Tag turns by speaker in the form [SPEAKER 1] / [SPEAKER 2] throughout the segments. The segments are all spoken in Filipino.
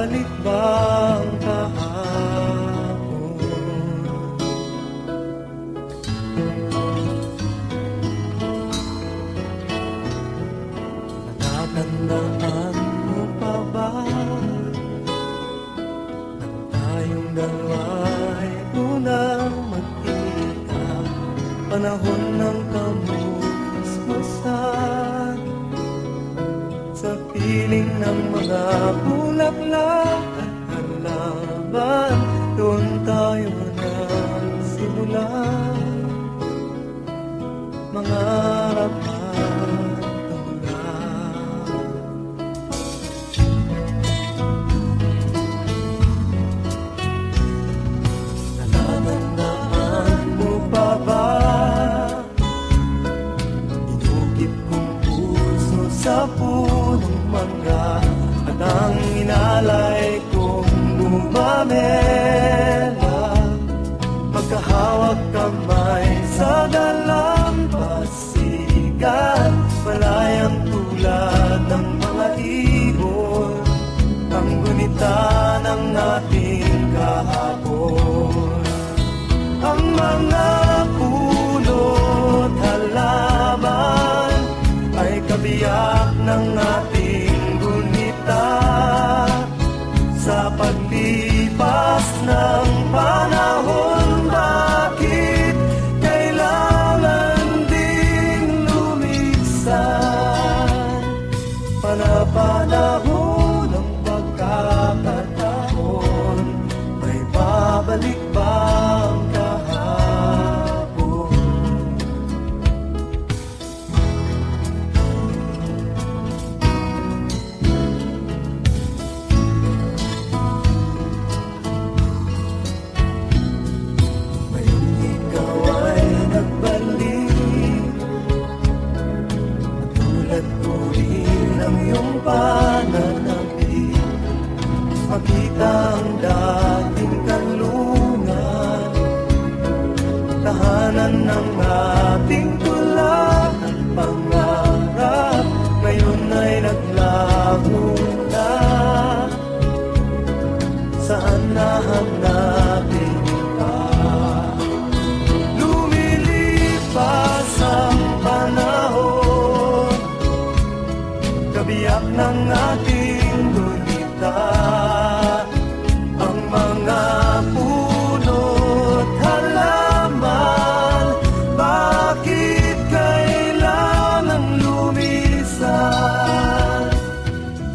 [SPEAKER 1] babalik ba ang kahapon? Natatandaan mo pa ba nang tayong dalawa'y unang magkita? Panahon ng kamusmusan sa piling ng mga bulaklak at halaman. Doon tayo nagsimula mangarap at tumulad. Natatandaan mo pa ba inukit kong puso sa punong mangga at ang inalay kong gumamela, magkahawak kamay sa dalampasigan, malayang tulad ng mga ibon, ang gunita ng ating kahapon. Ang mga puno't halaman ay kabiyak ng ating gunita. Sa paglipas ng panahon, bakit kailangan ding lumisan? Panapanahon ng pagkakataon, may babalik ba ang kahapon? Ngayon ikaw ay nagbalik, matulad ko rin ang iyong pananabik. Makita ang dating kanlungan, tahanan ng ating tula at pangarap, ngayon ay naglaho na. Saan nahanapin pa? Lumilipas ang panahon, kabiyak ng ating gunita. Ang mga puno't halaman, bakit kailangan lumisan?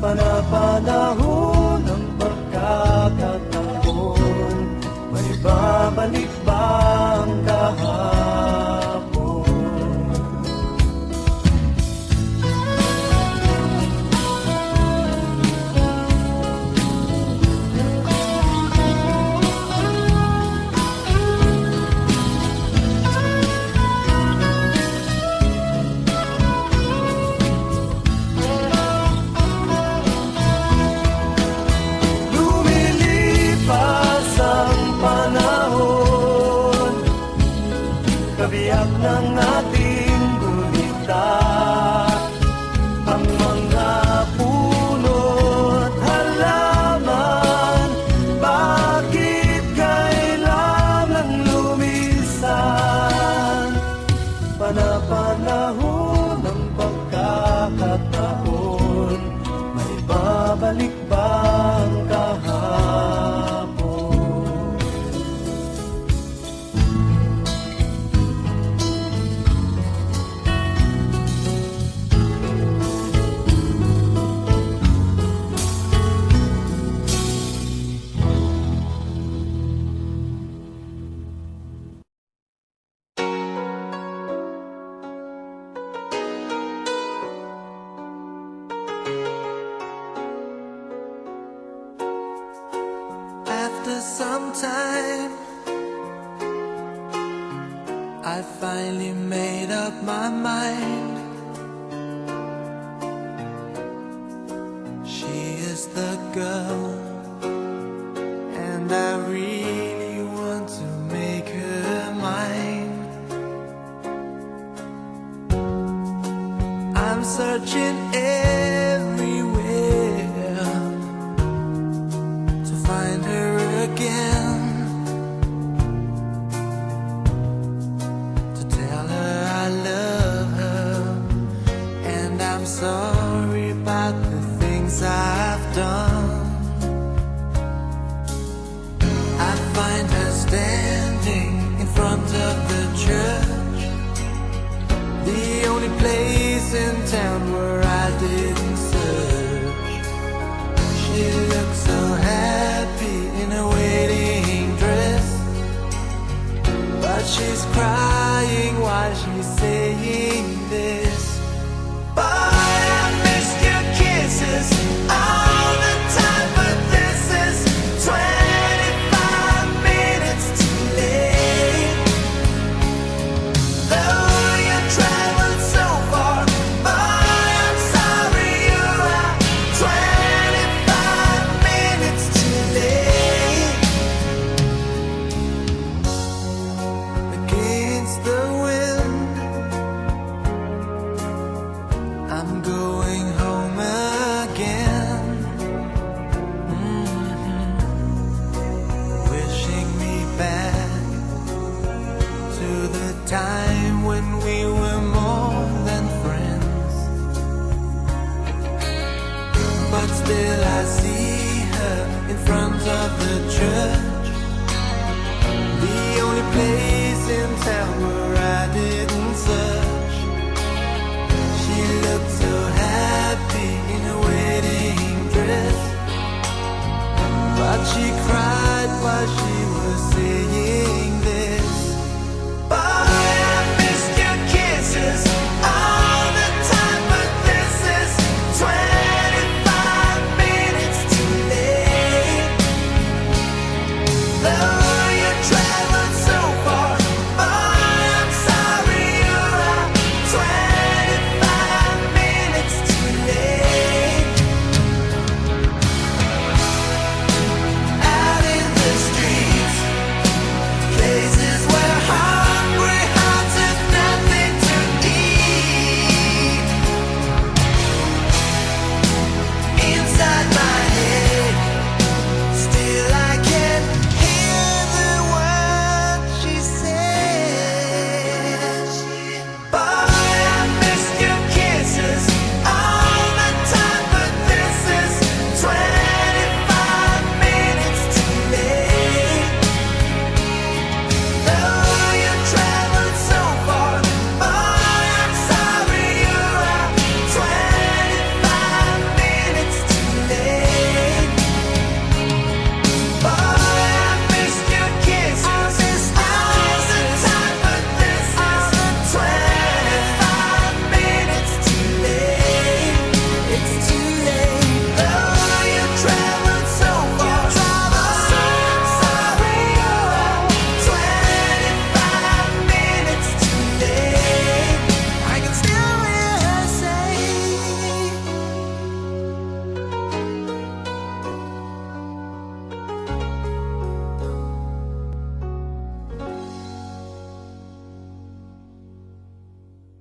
[SPEAKER 1] Panapanahon ng pagkakataon, may babalik ba ang kahapon? Lumilipas ang panahon, kabiyak ng ating gunita. Ang mga puno't halaman, bakit kailangan lumisan? Panapanahon ng pagkakataon, may babalik ba ang kahapon? After some time, I finally made up my mind. She is the girl, and I really want to make her mine. I'm searching everywhere things I've done. I find her standing in front of the church, the only place in town where I didn't search. She looks so happy in a wedding dress, but she's crying while she's saying this. Boy, I missed your kisses all the time, but this is 25 minutes too late. Though you traveled so far, boy, I'm sorry you are 25 minutes too late. Against the wind, I'm going home again. Wishing me back to the time when we were more than friends. But still I see her in front of the church, the only place